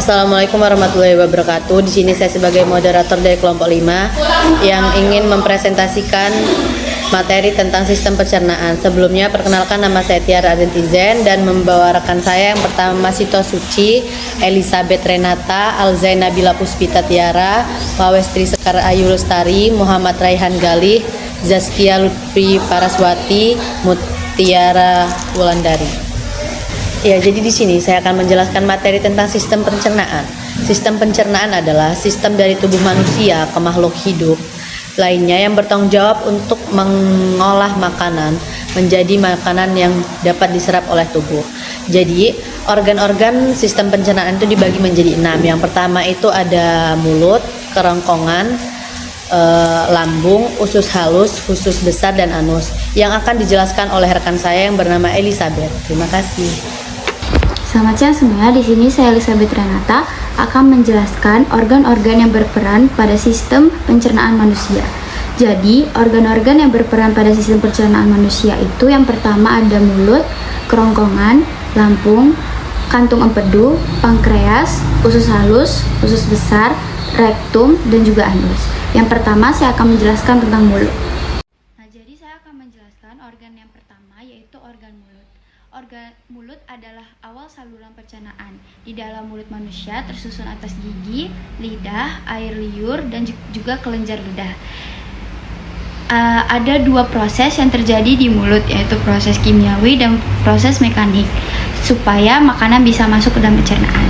Assalamualaikum warahmatullahi wabarakatuh. Di sini saya sebagai moderator dari kelompok 5 yang ingin mempresentasikan materi tentang sistem pencernaan. Sebelumnya perkenalkan, nama saya Tiara Adentizen dan membawa rekan saya yang pertama Sito Suci, Elizabeth Renata, Alzain Nabila Puspita Tiara, Pawestri Sekar Ayu Lestari, Muhammad Raihan Galih, Zaskia Lutfi Paraswati, Mutiara Wulandari. Ya, jadi di sini saya akan menjelaskan materi tentang sistem pencernaan. Sistem pencernaan adalah sistem dari tubuh manusia ke makhluk hidup lainnya yang bertanggung jawab untuk mengolah makanan menjadi makanan yang dapat diserap oleh tubuh. Jadi, organ-organ sistem pencernaan itu dibagi menjadi 6. Yang pertama itu ada mulut, kerongkongan, lambung, usus halus, usus besar, dan anus, yang akan dijelaskan oleh rekan saya yang bernama Elizabeth. Terima kasih. Selamat siang semuanya, di sini saya Elizabeth Renata akan menjelaskan organ-organ yang berperan pada sistem pencernaan manusia. Jadi, organ-organ yang berperan pada sistem pencernaan manusia itu yang pertama ada mulut, kerongkongan, lambung, kantung empedu, pankreas, usus halus, usus besar, rektum, dan juga anus. Yang pertama saya akan menjelaskan tentang mulut. Nah, jadi saya akan menjelaskan organ yang pertama yaitu organ mulut. Organ mulut adalah awal saluran pencernaan. Di dalam mulut manusia tersusun atas gigi, lidah, air liur, dan juga kelenjar lidah. Ada dua proses yang terjadi di mulut, yaitu proses kimiawi dan proses mekanik, supaya makanan bisa masuk ke dalam pencernaan.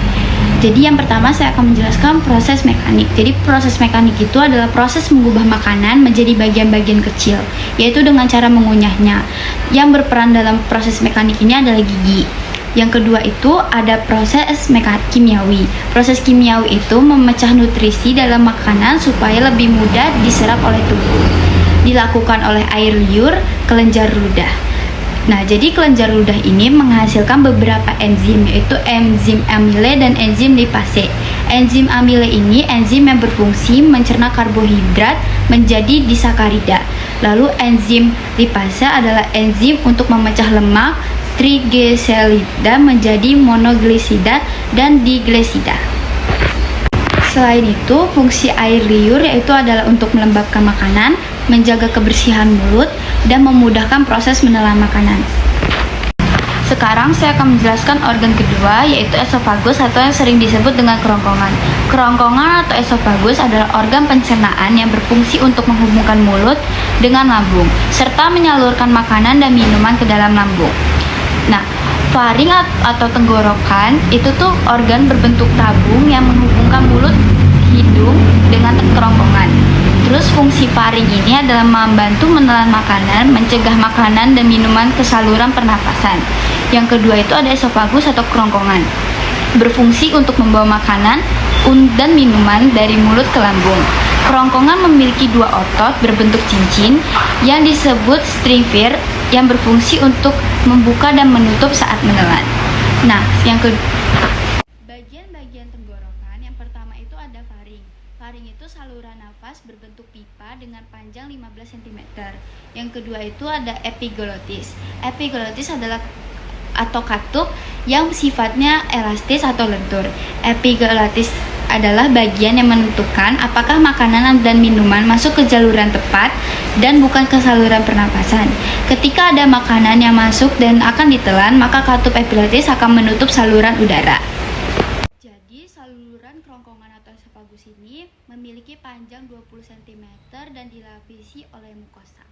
Jadi yang pertama saya akan menjelaskan proses mekanik. Jadi proses mekanik itu adalah proses mengubah makanan menjadi bagian-bagian kecil, yaitu dengan cara mengunyahnya. Yang berperan dalam proses mekanik ini adalah gigi. Yang kedua itu ada proses kimiawi. Proses kimiawi itu memecah nutrisi dalam makanan supaya lebih mudah diserap oleh tubuh. Dilakukan oleh air liur, kelenjar ludah. Nah, jadi kelenjar ludah ini menghasilkan beberapa enzim, yaitu enzim amile dan enzim lipase. Enzim amile ini enzim yang berfungsi mencerna karbohidrat menjadi disakarida. Lalu enzim lipase adalah enzim untuk memecah lemak trigliserida menjadi monoglisida dan diglesida. Selain itu, fungsi air liur yaitu adalah untuk melembabkan makanan, menjaga kebersihan mulut, dan memudahkan proses menelan makanan. Sekarang saya akan menjelaskan organ kedua, yaitu esofagus atau yang sering disebut dengan kerongkongan. Kerongkongan atau esofagus adalah organ pencernaan yang berfungsi untuk menghubungkan mulut dengan lambung, serta menyalurkan makanan dan minuman ke dalam lambung. Nah, faring atau tenggorokan itu tuh organ berbentuk tabung yang menghubungkan mulut, hidung dengan kerongkongan. Terus fungsi faring ini adalah membantu menelan makanan, mencegah makanan dan minuman ke saluran pernapasan. Yang kedua itu ada esofagus atau kerongkongan, berfungsi untuk membawa makanan dan minuman dari mulut ke lambung. Kerongkongan memiliki dua otot berbentuk cincin yang disebut strimphir yang berfungsi untuk membuka dan menutup saat menelan. Nah, yang kedua, bagian-bagian tenggorokan yang pertama itu ada faring. Faring itu saluran nafas berbentuk pipa dengan panjang 15 cm. Yang kedua itu ada epiglotis. Epiglotis adalah atau katup yang sifatnya elastis atau lentur. Epiglotis adalah bagian yang menentukan apakah makanan dan minuman masuk ke jaluran tepat dan bukan ke saluran pernapasan. Ketika ada makanan yang masuk dan akan ditelan, maka katup epiglotis akan menutup saluran udara. Jadi, saluran kerongkongan atau esofagus ini memiliki panjang 20 cm dan dilapisi oleh mukosa.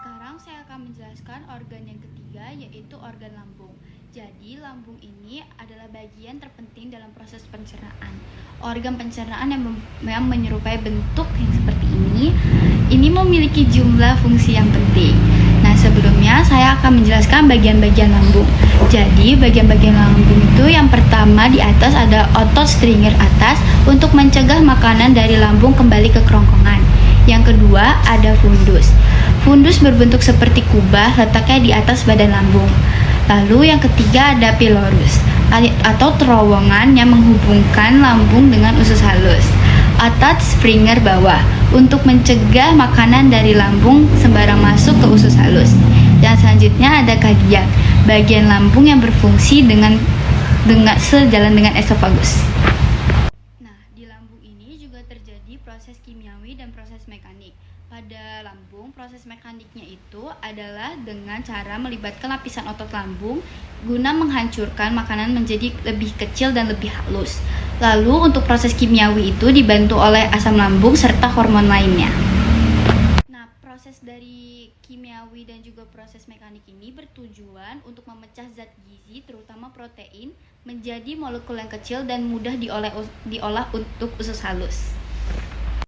Sekarang saya akan menjelaskan organ yang ketiga, yaitu organ lambung. Jadi, lambung ini adalah bagian terpenting dalam proses pencernaan. Organ pencernaan yang menyerupai bentuk yang seperti ini memiliki jumlah fungsi yang penting. Nah, sebelumnya saya akan menjelaskan bagian-bagian lambung. Jadi, bagian-bagian lambung itu yang pertama di atas ada otot stringer atas untuk mencegah makanan dari lambung kembali ke kerongkongan. Yang kedua ada fundus. Fundus berbentuk seperti kubah, letaknya di atas badan lambung. Lalu yang ketiga ada pylorus atau terowongan yang menghubungkan lambung dengan usus halus. Otot Springer bawah untuk mencegah makanan dari lambung sembarang masuk ke usus halus. Dan selanjutnya ada kardiak, bagian lambung yang berfungsi dengan sejalan dengan esofagus. Nah, di lambung ini juga terjadi proses kimiawi dan proses mekanik. Pada lambung, proses mekaniknya itu adalah dengan cara melibatkan lapisan otot lambung guna menghancurkan makanan menjadi lebih kecil dan lebih halus. Lalu untuk proses kimiawi itu dibantu oleh asam lambung serta hormon lainnya. Nah, proses dari kimiawi dan juga proses mekanik ini bertujuan untuk memecah zat gizi terutama protein menjadi molekul yang kecil dan mudah diolah untuk usus halus.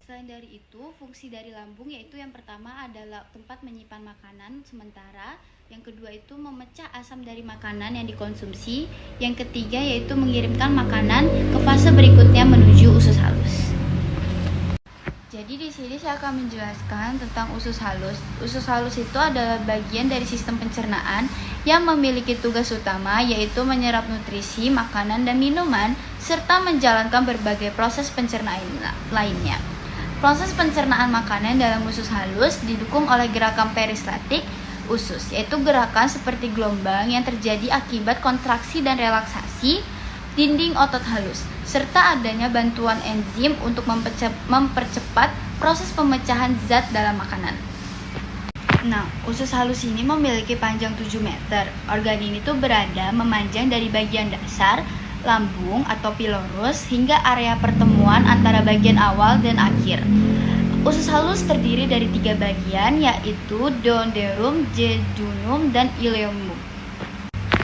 Selain dari itu, fungsi dari lambung yaitu yang pertama adalah tempat menyimpan makanan sementara, yang kedua itu memecah asam dari makanan yang dikonsumsi, yang ketiga yaitu mengirimkan makanan ke fase berikutnya menuju usus halus. Jadi di sini saya akan menjelaskan tentang usus halus. Usus halus itu adalah bagian dari sistem pencernaan yang memiliki tugas utama yaitu menyerap nutrisi, makanan, dan minuman serta menjalankan berbagai proses pencernaan lainnya. Proses pencernaan makanan dalam usus halus didukung oleh gerakan peristaltik usus, yaitu gerakan seperti gelombang yang terjadi akibat kontraksi dan relaksasi dinding otot halus, serta adanya bantuan enzim untuk mempercepat proses pemecahan zat dalam makanan. Nah, usus halus ini memiliki panjang 7 meter. Organ ini tuh berada memanjang dari bagian dasar lambung atau pilorus hingga area pertemuan antara bagian awal dan akhir. Usus halus terdiri dari 3 bagian yaitu duodenum, jejunum, dan ileum.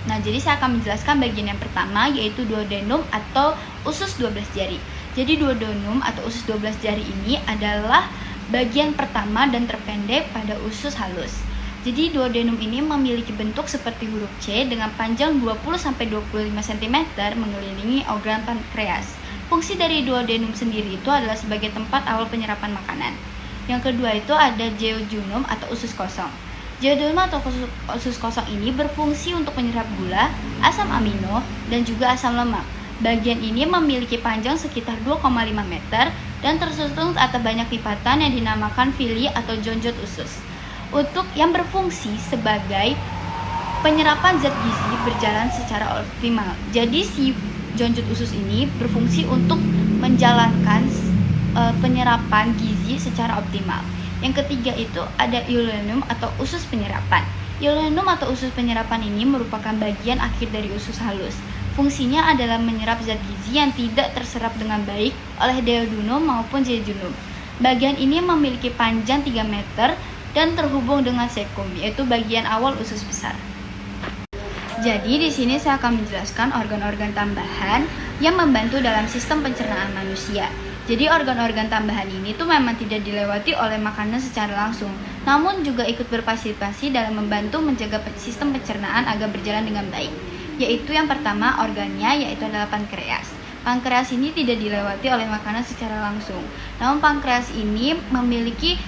Nah, jadi saya akan menjelaskan bagian yang pertama yaitu duodenum atau usus 12 jari. Jadi duodenum atau usus 12 jari ini adalah bagian pertama dan terpendek pada usus halus. Jadi duodenum ini memiliki bentuk seperti huruf C dengan panjang 20-25 cm mengelilingi organ pankreas. Fungsi dari duodenum sendiri itu adalah sebagai tempat awal penyerapan makanan. Yang kedua itu ada jejunum atau usus kosong. Jejunum atau usus kosong ini berfungsi untuk menyerap gula, asam amino, dan juga asam lemak. Bagian ini memiliki panjang sekitar 2,5 meter dan tersusun atau banyak lipatan yang dinamakan villi atau jonjot usus. Untuk yang berfungsi sebagai penyerapan zat gizi berjalan secara optimal. Jadi si jonjot usus ini berfungsi untuk menjalankan penyerapan gizi secara optimal. Yang ketiga itu ada ileum atau usus penyerapan. Ileum atau usus penyerapan ini merupakan bagian akhir dari usus halus. Fungsinya adalah menyerap zat gizi yang tidak terserap dengan baik oleh duodenum maupun jejunum. Bagian ini memiliki panjang 3 meter dan terhubung dengan sekum, yaitu bagian awal usus besar. Jadi di sini saya akan menjelaskan organ-organ tambahan yang membantu dalam sistem pencernaan manusia. Jadi organ-organ tambahan ini tuh memang tidak dilewati oleh makanan secara langsung, namun juga ikut berpartisipasi dalam membantu menjaga sistem pencernaan agar berjalan dengan baik. Yaitu yang pertama organnya yaitu adalah pankreas. Pankreas ini tidak dilewati oleh makanan secara langsung, namun pankreas ini memiliki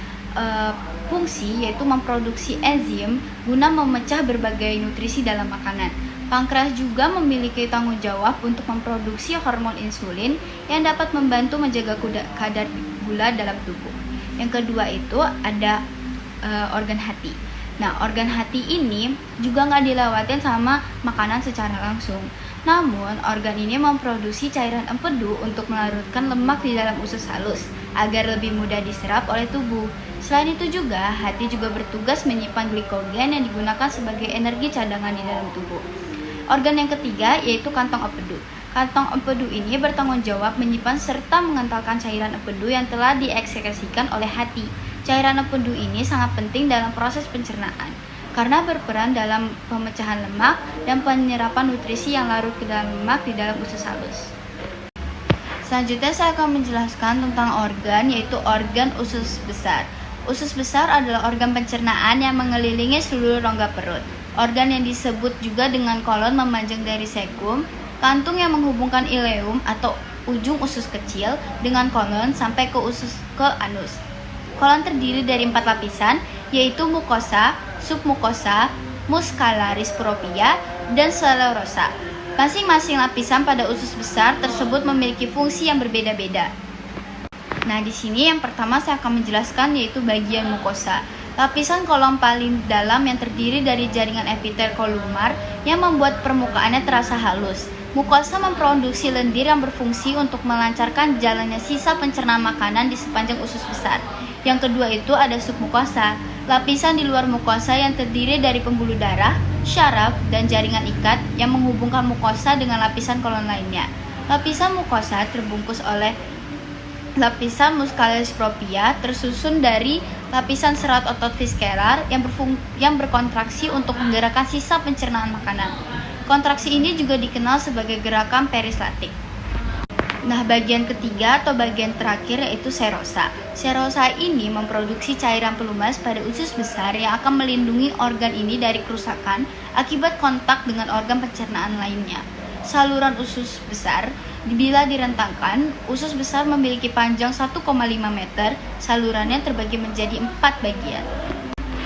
fungsi yaitu memproduksi enzim guna memecah berbagai nutrisi dalam makanan. Pankreas juga memiliki tanggung jawab untuk memproduksi hormon insulin yang dapat membantu menjaga kadar gula dalam tubuh. Yang kedua itu ada organ hati. Nah, organ hati ini juga nggak dilewatin sama makanan secara langsung. Namun, organ ini memproduksi cairan empedu untuk melarutkan lemak di dalam usus halus agar lebih mudah diserap oleh tubuh. Selain itu juga, hati juga bertugas menyimpan glikogen yang digunakan sebagai energi cadangan di dalam tubuh. Organ yang ketiga yaitu kantong empedu. Kantong empedu ini bertanggung jawab menyimpan serta mengentalkan cairan empedu yang telah diekskresikan oleh hati. Cairan empedu ini sangat penting dalam proses pencernaan karena berperan dalam pemecahan lemak dan penyerapan nutrisi yang larut ke dalam lemak di dalam usus halus. Selanjutnya saya akan menjelaskan tentang organ yaitu organ usus besar. Usus besar adalah organ pencernaan yang mengelilingi seluruh rongga perut. Organ yang disebut juga dengan kolon memanjang dari sekum, kantung yang menghubungkan ileum atau ujung usus kecil dengan kolon sampai ke anus. Kolon terdiri dari 4 lapisan, yaitu mukosa, submukosa, muscularis propria, dan sclerosa. Masing-masing lapisan pada usus besar tersebut memiliki fungsi yang berbeda-beda. Nah, di sini yang pertama saya akan menjelaskan yaitu bagian mukosa. Lapisan kolon paling dalam yang terdiri dari jaringan epitel kolumar yang membuat permukaannya terasa halus. Mukosa memproduksi lendir yang berfungsi untuk melancarkan jalannya sisa pencernaan makanan di sepanjang usus besar. Yang kedua itu ada submukosa, lapisan di luar mukosa yang terdiri dari pembuluh darah, syaraf, dan jaringan ikat yang menghubungkan mukosa dengan lapisan kolon lainnya. Lapisan mukosa terbungkus oleh lapisan muscularis propria tersusun dari lapisan serat otot visceral yang berkontraksi untuk menggerakkan sisa pencernaan makanan. Kontraksi ini juga dikenal sebagai gerakan peristatik. Nah, bagian ketiga atau bagian terakhir yaitu serosa. Serosa ini memproduksi cairan pelumas pada usus besar yang akan melindungi organ ini dari kerusakan akibat kontak dengan organ pencernaan lainnya. Saluran usus besar, bila direntangkan, usus besar memiliki panjang 1,5 meter, salurannya terbagi menjadi 4 bagian.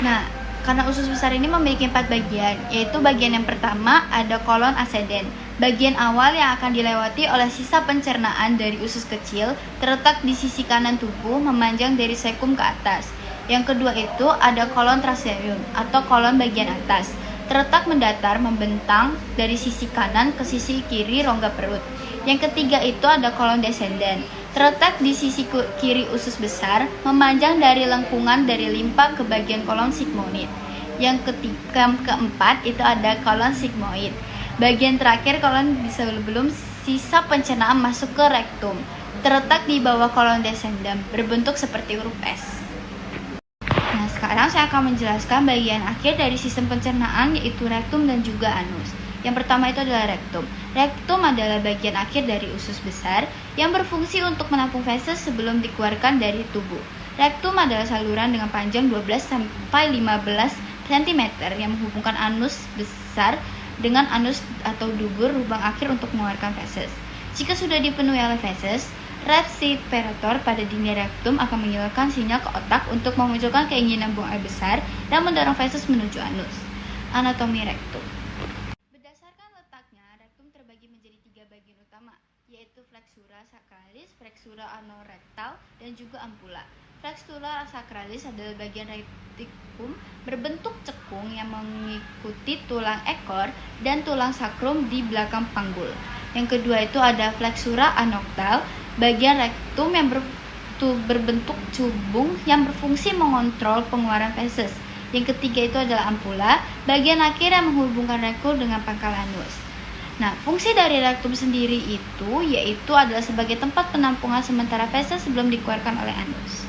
Nah, karena usus besar ini memiliki 4 bagian, yaitu bagian yang pertama ada kolon ascendens. Bagian awal yang akan dilewati oleh sisa pencernaan dari usus kecil terletak di sisi kanan tubuh memanjang dari cecum ke atas. Yang kedua itu ada kolon tracheium atau kolon bagian atas, terletak mendatar membentang dari sisi kanan ke sisi kiri rongga perut. Yang ketiga itu ada kolon descendens, terletak di sisi kiri usus besar, memanjang dari lengkungan dari limpa ke bagian kolon sigmoid. Yang keempat itu ada kolon sigmoid. Bagian terakhir kolon sebelum sisa pencernaan masuk ke rektum, terletak di bawah kolon descendens, berbentuk seperti huruf S. Nah, sekarang saya akan menjelaskan bagian akhir dari sistem pencernaan yaitu rektum dan juga anus. Yang pertama itu adalah rektum. Rektum adalah bagian akhir dari usus besar yang berfungsi untuk menampung feses sebelum dikeluarkan dari tubuh. Rektum adalah saluran dengan panjang 12 sampai 15 cm yang menghubungkan anus besar dengan anus atau dubur lubang akhir untuk mengeluarkan feses. Jika sudah dipenuhi oleh feses, resiperator pada dinding rektum akan mengirimkan sinyal ke otak untuk memunculkan keinginan buang air besar dan mendorong feses menuju anus. Anatomi rektum. Berdasarkan letaknya, rektum terbagi menjadi 3 bagian utama, yaitu flexura sacralis, flexura anorektal, dan juga ampula. Flexura sacralis adalah bagian retikum berbentuk cekung yang mengikuti tulang ekor dan tulang sakrum di belakang panggul. Yang kedua itu ada flexura anorektal, bagian rektum yang berbentuk cubung yang berfungsi mengontrol pengeluaran feses. Yang ketiga itu adalah ampula, bagian akhir yang menghubungkan rektum dengan pangkal anus. Nah, fungsi dari rektum sendiri itu yaitu adalah sebagai tempat penampungan sementara feses sebelum dikeluarkan oleh anus.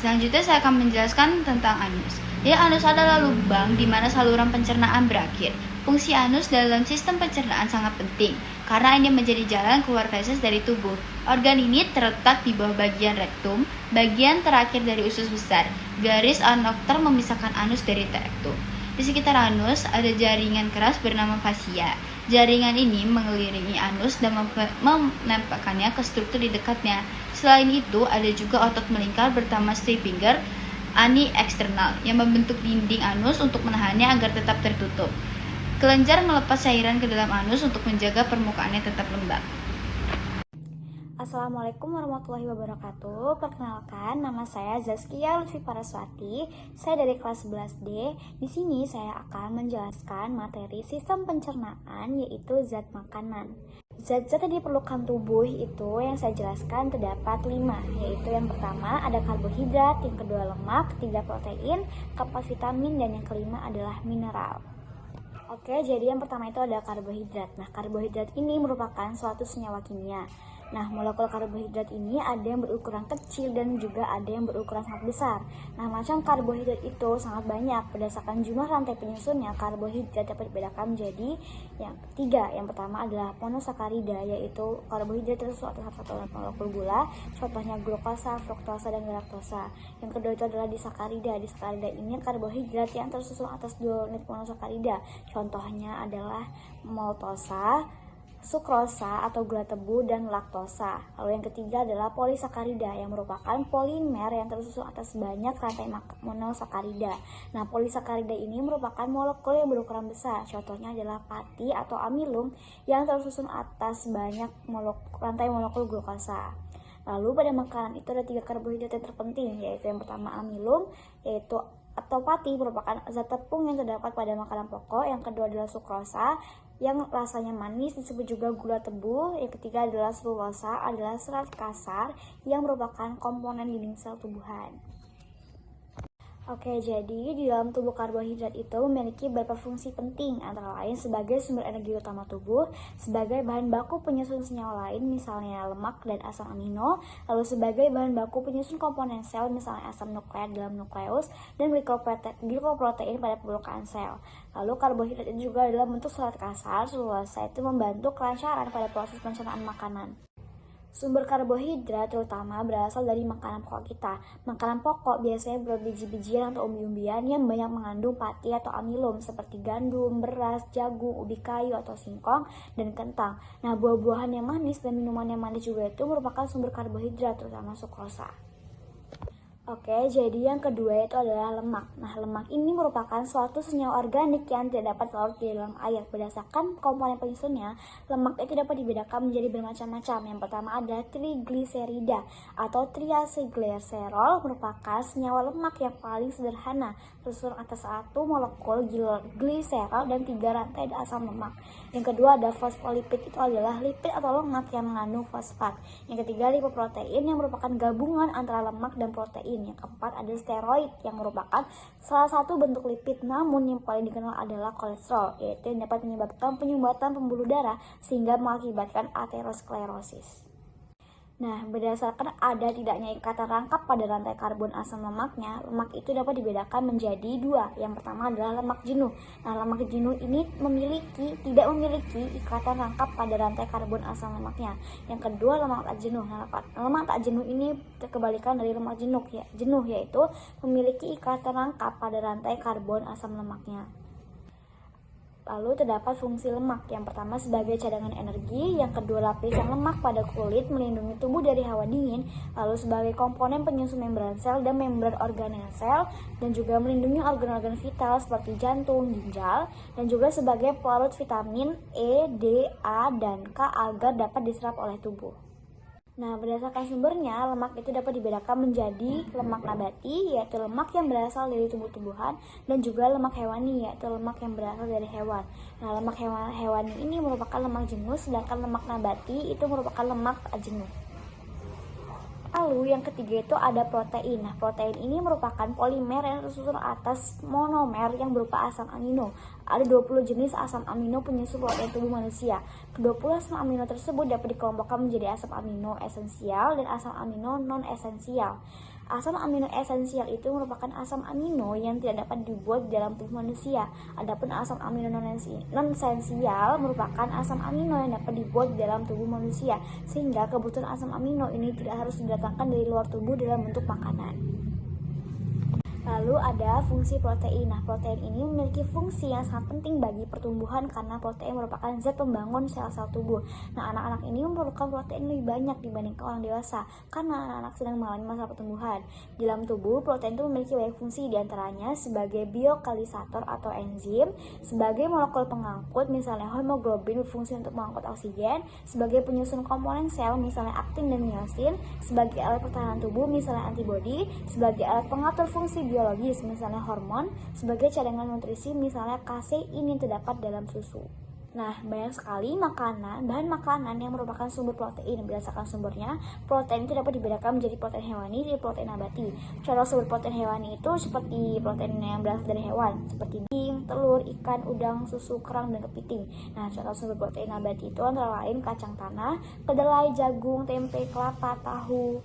Selanjutnya saya akan menjelaskan tentang anus. Jadi anus adalah lubang di mana saluran pencernaan berakhir. Fungsi anus dalam sistem pencernaan sangat penting karena ini menjadi jalan keluar feses dari tubuh. Organ ini terletak di bawah bagian rektum, bagian terakhir dari usus besar. Garis anokter memisahkan anus dari rektum. Di sekitar anus ada jaringan keras bernama fascia. Jaringan ini mengelilingi anus dan menempelkannya ke struktur di dekatnya. Selain itu, ada juga otot melingkar bernama strip finger ani eksternal yang membentuk dinding anus untuk menahannya agar tetap tertutup. Kelenjar melepas cairan ke dalam anus untuk menjaga permukaannya tetap lembab. Assalamualaikum warahmatullahi wabarakatuh. Perkenalkan, nama saya Zaskia Lutfi Paraswati. Saya dari kelas 11D. Di sini saya akan menjelaskan materi sistem pencernaan yaitu zat makanan. Zat-zat yang diperlukan tubuh itu yang saya jelaskan terdapat 5, yaitu yang pertama ada karbohidrat, yang kedua lemak, ketiga protein, keempat vitamin, dan yang kelima adalah mineral. Oke, jadi yang pertama itu ada karbohidrat. Nah, karbohidrat ini merupakan suatu senyawa kimia. Nah, molekul karbohidrat ini ada yang berukuran kecil dan juga ada yang berukuran sangat besar. Nah, macam karbohidrat itu sangat banyak. Berdasarkan jumlah rantai penyusunnya, karbohidrat dapat dibedakan menjadi yang 3. Yang pertama adalah monosakarida, yaitu karbohidrat tersusun atas satu molekul gula. Contohnya glukosa, fruktosa, dan galaktosa. Yang kedua itu adalah disakarida. Disakarida ini karbohidrat yang tersusun atas 2 unit monosakarida. Contohnya adalah maltosa, sukrosa atau gula tebu, dan laktosa. Lalu yang ketiga adalah polisakarida yang merupakan polimer yang tersusun atas banyak rantai monosakarida. Nah, polisakarida ini merupakan molekul yang berukuran besar. Contohnya adalah pati atau amilum yang tersusun atas banyak rantai molekul glukosa. Lalu pada makanan itu ada 3 karbohidrat yang terpenting, yaitu yang pertama amilum, yaitu atau pati merupakan zat tepung yang terdapat pada makanan pokok. Yang kedua adalah sukrosa, Yang rasanya manis disebut juga gula tebu. Yang ketiga adalah selulosa, adalah serat kasar yang merupakan komponen dinding sel tumbuhan. Oke, jadi di dalam tubuh karbohidrat itu memiliki beberapa fungsi penting, antara lain sebagai sumber energi utama tubuh, sebagai bahan baku penyusun senyawa lain misalnya lemak dan asam amino, lalu sebagai bahan baku penyusun komponen sel misalnya asam nukleat dalam nukleus, dan glikoprotein pada permukaan sel. Lalu karbohidrat itu juga adalah bentuk serat kasar, selulosa itu membantu kelancaran pada proses pencernaan makanan. Sumber karbohidrat terutama berasal dari makanan pokok kita. Makanan pokok biasanya berbiji-bijian atau umbi-umbian yang banyak mengandung pati atau amilum seperti gandum, beras, jagung, ubi kayu atau singkong, dan kentang. Nah, buah-buahan yang manis dan minuman yang manis juga itu merupakan sumber karbohidrat terutama sukrosa. Oke, jadi yang kedua itu adalah lemak. Nah, lemak ini merupakan suatu senyawa organik yang tidak dapat larut di dalam air. Berdasarkan komponen penyusunnya, lemak itu dapat dibedakan menjadi bermacam-macam. Yang pertama adalah trigliserida atau triacylglycerol, merupakan senyawa lemak yang paling sederhana, tersusun atas satu molekul gliserol dan 3 rantai asam lemak. Yang kedua ada fosfolipid, itu adalah lipid atau lemak yang mengandung fosfat. Yang ketiga lipoprotein yang merupakan gabungan antara lemak dan protein. Yang keempat ada steroid yang merupakan salah satu bentuk lipid, namun yang paling dikenal adalah kolesterol, yaitu yang dapat menyebabkan penyumbatan pembuluh darah sehingga mengakibatkan aterosklerosis. Nah, berdasarkan ada tidaknya ikatan rangkap pada rantai karbon asam lemaknya, lemak itu dapat dibedakan menjadi 2. Yang pertama adalah lemak jenuh. Nah, lemak jenuh ini tidak memiliki ikatan rangkap pada rantai karbon asam lemaknya. Yang kedua, lemak tak jenuh. Nah, lemak tak jenuh ini kebalikan dari lemak jenuh, yaitu memiliki ikatan rangkap pada rantai karbon asam lemaknya. Lalu terdapat fungsi lemak. Yang pertama sebagai cadangan energi, yang kedua lapisan lemak pada kulit melindungi tubuh dari hawa dingin, lalu sebagai komponen penyusun membran sel dan membran organel sel, dan juga melindungi organ-organ vital seperti jantung, ginjal, dan juga sebagai pelarut vitamin E, D, A, dan K agar dapat diserap oleh tubuh. Nah, berdasarkan sumbernya, lemak itu dapat dibedakan menjadi lemak nabati, yaitu lemak yang berasal dari tumbuh-tumbuhan, dan juga lemak hewani, yaitu lemak yang berasal dari hewan. Nah, lemak hewani ini merupakan lemak jenuh, sedangkan lemak nabati itu merupakan lemak tak jenuh. Lalu yang ketiga itu ada protein. Nah, protein ini merupakan polimer yang tersusun atas monomer yang berupa asam amino. Ada 20 jenis asam amino penyusun protein tubuh manusia. Ke-20 asam amino tersebut dapat dikelompokkan menjadi asam amino esensial dan asam amino non-esensial. Asam amino esensial itu merupakan asam amino yang tidak dapat dibuat di dalam tubuh manusia. Adapun asam amino non-esensial merupakan asam amino yang dapat dibuat di dalam tubuh manusia, sehingga kebutuhan asam amino ini tidak harus didatangkan dari luar tubuh dalam bentuk makanan. Lalu ada fungsi protein. Nah, protein ini memiliki fungsi yang sangat penting bagi pertumbuhan karena protein merupakan zat pembangun sel-sel tubuh. Nah, anak-anak ini memerlukan protein lebih banyak dibandingkan orang dewasa karena anak-anak sedang mengalami masa pertumbuhan. Di dalam tubuh, protein itu memiliki banyak fungsi, diantaranya sebagai biokalisator atau enzim, sebagai molekul pengangkut misalnya hemoglobin berfungsi untuk mengangkut oksigen, sebagai penyusun komponen sel misalnya aktin dan miosin, sebagai alat pertahanan tubuh misalnya antibodi, sebagai alat pengatur fungsi biologis misalnya hormon, sebagai cadangan nutrisi misalnya kasein yang terdapat dalam susu. Nah, banyak sekali bahan makanan yang merupakan sumber protein. Berdasarkan sumbernya, protein itu dapat dibedakan menjadi protein hewani dan protein nabati. Contoh sumber protein hewani itu seperti protein yang berasal dari hewan, seperti daging, telur, ikan, udang, susu, kerang, dan kepiting. Nah, contoh sumber protein nabati itu antara lain kacang tanah, kedelai, jagung, tempe, kelapa, tahu.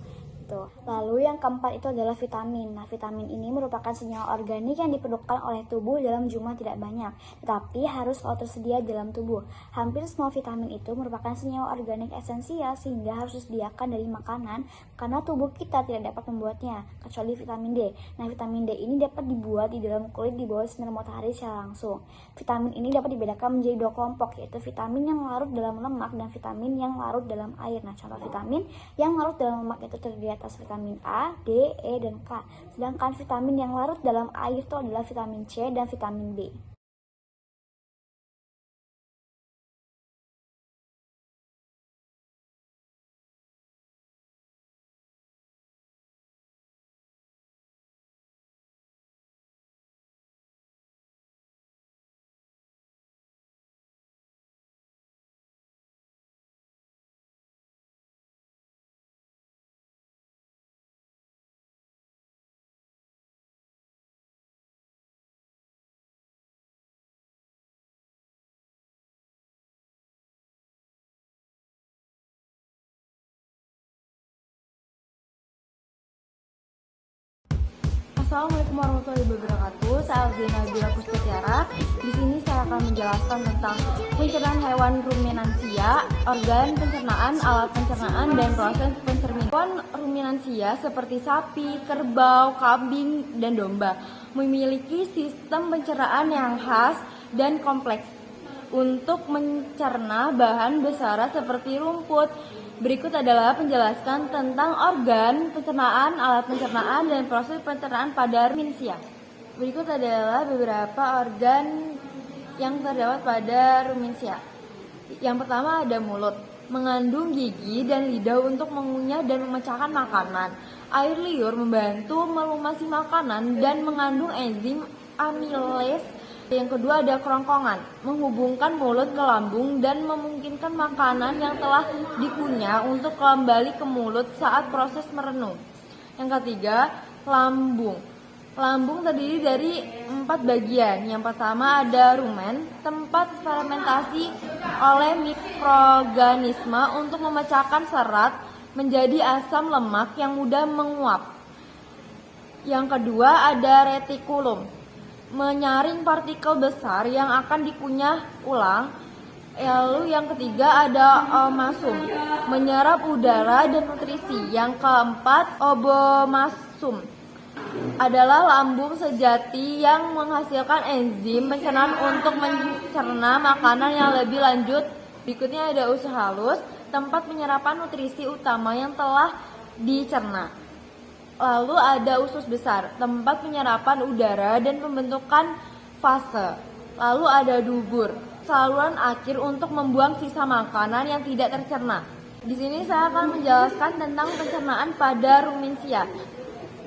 Lalu yang keempat itu adalah vitamin. Nah, vitamin ini merupakan senyawa organik yang diperlukan oleh tubuh dalam jumlah tidak banyak, tetapi harus selalu tersedia dalam tubuh. Hampir semua vitamin itu merupakan senyawa organik esensial sehingga harus disediakan dari makanan karena tubuh kita tidak dapat membuatnya, kecuali vitamin D. Nah, vitamin D ini dapat dibuat di dalam kulit di bawah sinar matahari secara langsung. Vitamin ini dapat dibedakan menjadi 2 kelompok, yaitu vitamin yang larut dalam lemak dan vitamin yang larut dalam air. Nah, contoh vitamin yang larut dalam lemak itu terdiri atas vitamin A, D, E, dan K. Sedangkan vitamin yang larut dalam air itu adalah vitamin C dan vitamin B. Assalamualaikum warahmatullahi wabarakatuh. Saya Alzina Bila Puspetiara. Di sini saya akan menjelaskan tentang pencernaan hewan ruminansia, organ pencernaan, alat pencernaan, dan proses pencerminaan. Hewan ruminansia seperti sapi, kerbau, kambing, dan domba memiliki sistem pencernaan yang khas dan kompleks untuk mencerna bahan bersara seperti rumput. Berikut adalah penjelasan tentang organ pencernaan, alat pencernaan, dan proses pencernaan pada ruminansia. Berikut adalah beberapa organ yang terdapat pada ruminansia. Yang pertama ada mulut, mengandung gigi dan lidah untuk mengunyah dan memecahkan makanan. Air liur membantu melumasi makanan dan mengandung enzim amilase. Yang kedua ada kerongkongan, menghubungkan mulut ke lambung dan memungkinkan makanan yang telah dikunyah untuk kembali ke mulut saat proses merenung. Yang ketiga, lambung. Lambung terdiri dari 4 bagian. Yang pertama ada rumen, tempat fermentasi oleh mikroorganisme untuk memecahkan serat menjadi asam lemak yang mudah menguap. Yang kedua ada retikulum, menyaring partikel besar yang akan dikunyah ulang. Lalu yang ketiga ada omasum, menyerap udara dan nutrisi. Yang keempat obomasum adalah lambung sejati yang menghasilkan enzim pencernaan untuk mencerna makanan yang lebih lanjut. Berikutnya ada usus halus, tempat penyerapan nutrisi utama yang telah dicerna. Lalu ada usus besar, tempat penyerapan udara dan pembentukan fase. Lalu ada dubur, saluran akhir untuk membuang sisa makanan yang tidak tercerna. Di sini saya akan menjelaskan tentang pencernaan pada ruminansia.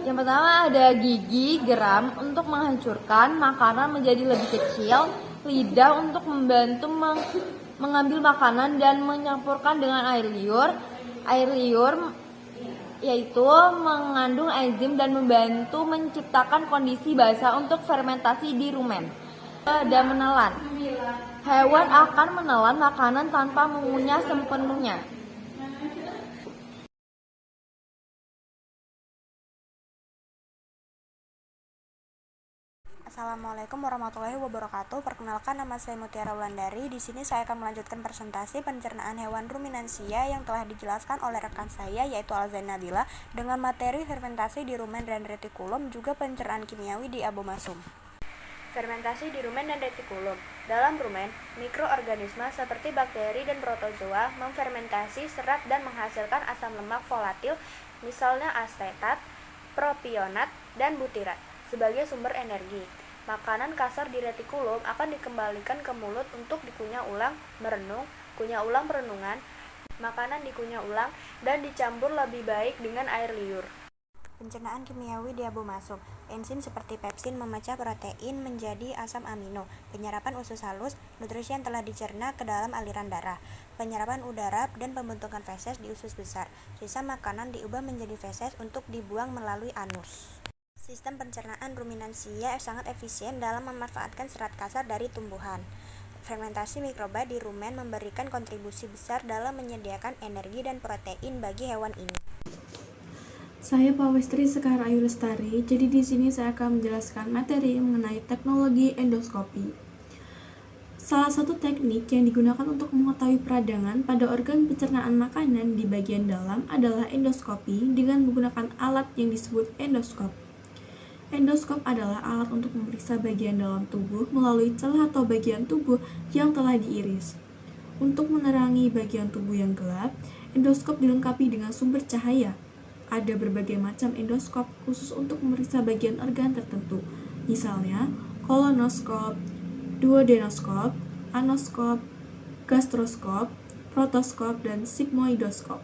Yang pertama ada gigi, geram untuk menghancurkan makanan menjadi lebih kecil, lidah untuk membantu mengambil makanan dan menyampurkan dengan air liur. Air liur yaitu mengandung enzim dan membantu menciptakan kondisi basah untuk fermentasi di rumen. Ada menelan. Hewan akan menelan makanan tanpa mengunyah sepenuhnya. Assalamualaikum warahmatullahi wabarakatuh. Perkenalkan, nama saya Mutiara Wulandari. Di sini saya akan melanjutkan presentasi pencernaan hewan ruminansia yang telah dijelaskan oleh rekan saya yaitu Alzina Nabila dengan materi fermentasi di rumen dan retikulum, juga pencernaan kimiawi di abomasum. Fermentasi di rumen dan retikulum. Dalam rumen, mikroorganisme seperti bakteri dan protozoa memfermentasi serat dan menghasilkan asam lemak volatil, misalnya asetat, propionat, dan butirat, sebagai sumber energi. Makanan kasar di retikulum akan dikembalikan ke mulut untuk dikunyah ulang merenung, kunyah ulang perenungan. Makanan dikunyah ulang dan dicampur lebih baik dengan air liur. Pencernaan kimiawi di abomasum. Enzim seperti pepsin memecah protein menjadi asam amino. Penyerapan usus halus, nutrisi yang telah dicerna ke dalam aliran darah. Penyerapan udara dan pembentukan feses di usus besar. Sisa makanan diubah menjadi feses untuk dibuang melalui anus. Sistem pencernaan ruminansia sangat efisien dalam memanfaatkan serat kasar dari tumbuhan. Fermentasi mikroba di rumen memberikan kontribusi besar dalam menyediakan energi dan protein bagi hewan ini. Saya Pawestri Sekar Ayu Lestari. Jadi di sini saya akan menjelaskan materi mengenai teknologi endoskopi. Salah satu teknik yang digunakan untuk mengetahui peradangan pada organ pencernaan makanan di bagian dalam adalah endoskopi dengan menggunakan alat yang disebut endoskop. Endoskop adalah alat untuk memeriksa bagian dalam tubuh melalui celah atau bagian tubuh yang telah diiris. Untuk menerangi bagian tubuh yang gelap, endoskop dilengkapi dengan sumber cahaya. Ada berbagai macam endoskop khusus untuk memeriksa bagian organ tertentu, misalnya kolonoskop, duodenoskop, anoskop, gastroskop, protoskop, dan sigmoidoskop.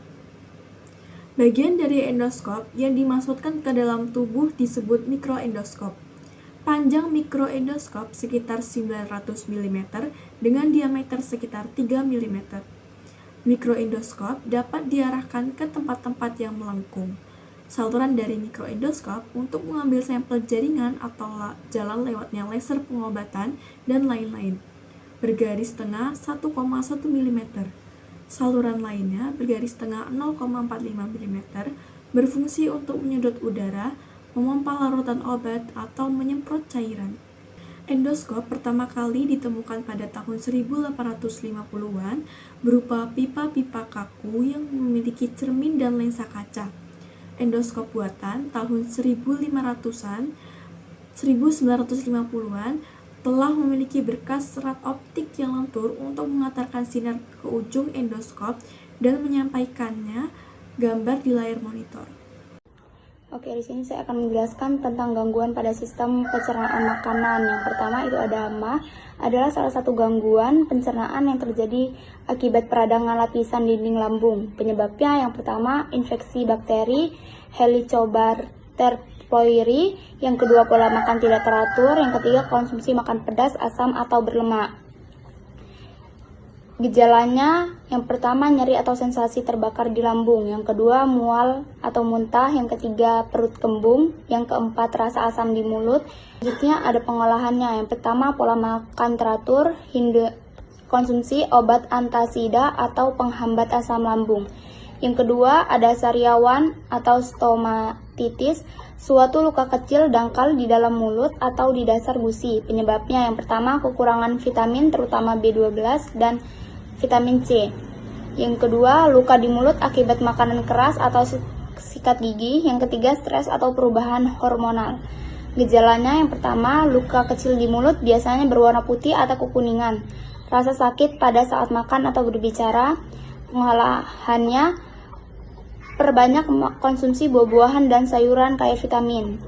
Bagian dari endoskop yang dimasukkan ke dalam tubuh disebut mikroendoskop. Panjang mikroendoskop sekitar 900 mm dengan diameter sekitar 3 mm. Mikroendoskop dapat diarahkan ke tempat-tempat yang melengkung. Saluran dari mikroendoskop untuk mengambil sampel jaringan atau jalan lewatnya laser pengobatan dan lain-lain. Bergaris tengah 1,1 mm. Saluran lainnya bergaris tengah 0,45 mm berfungsi untuk menyedot udara, memompa larutan obat, atau menyemprot cairan. Endoskop pertama kali ditemukan pada tahun 1850-an berupa pipa-pipa kaku yang memiliki cermin dan lensa kaca. Endoskop buatan tahun 1950-an telah memiliki berkas serat optik yang lentur untuk mengantarkan sinar ke ujung endoskop dan menyampaikannya gambar di layar monitor. Oke, di sini saya akan menjelaskan tentang gangguan pada sistem pencernaan makanan. Yang pertama itu ada hama, adalah salah satu gangguan pencernaan yang terjadi akibat peradangan lapisan dinding lambung. Penyebabnya yang pertama infeksi bakteri Helicobacter pylori, yang kedua pola makan tidak teratur, yang ketiga konsumsi makan pedas, asam atau berlemak. Gejalanya yang pertama nyeri atau sensasi terbakar di lambung, yang kedua mual atau muntah, yang ketiga perut kembung, yang keempat rasa asam di mulut. Selanjutnya ada pengolahannya. Yang pertama pola makan teratur, konsumsi obat antasida atau penghambat asam lambung. Yang kedua ada sariawan atau stomatitis, suatu luka kecil dangkal di dalam mulut atau di dasar gusi. Penyebabnya yang pertama kekurangan vitamin terutama B12 dan vitamin C. Yang kedua, luka di mulut akibat makanan keras atau sikat gigi. Yang ketiga, stres atau perubahan hormonal. Gejalanya yang pertama, luka kecil di mulut biasanya berwarna putih atau kekuningan. Rasa sakit pada saat makan atau berbicara. Pengolahannya, perbanyak konsumsi buah-buahan dan sayuran kaya vitamin.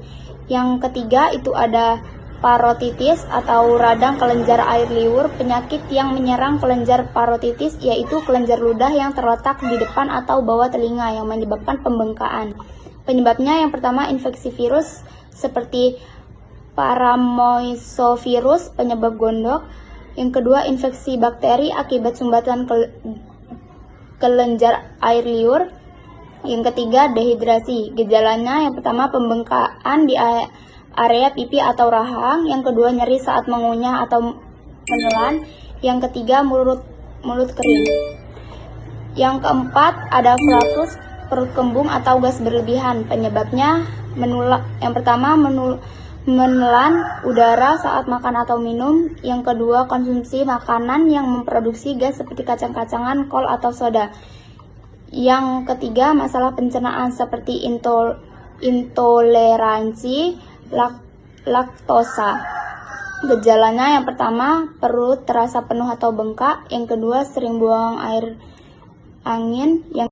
Yang ketiga itu ada parotitis atau radang kelenjar air liur. Penyakit yang menyerang kelenjar parotitis yaitu kelenjar ludah yang terletak di depan atau bawah telinga yang menyebabkan pembengkakan. Penyebabnya yang pertama infeksi virus seperti paramoisovirus penyebab gondok. Yang kedua infeksi bakteri akibat sumbatan kelenjar air liur. Yang ketiga dehidrasi. Gejalanya yang pertama pembengkakan di area pipi atau rahang, yang kedua nyeri saat mengunyah atau menelan, yang ketiga mulut kering. Yang keempat ada flatus, perut kembung atau gas berlebihan. Penyebabnya yang pertama menelan udara saat makan atau minum, yang kedua konsumsi makanan yang memproduksi gas seperti kacang-kacangan, kol atau soda. Yang ketiga masalah pencernaan seperti intoleransi laktosa. Gejalanya yang pertama perut terasa penuh atau bengkak, yang kedua sering buang air angin, yang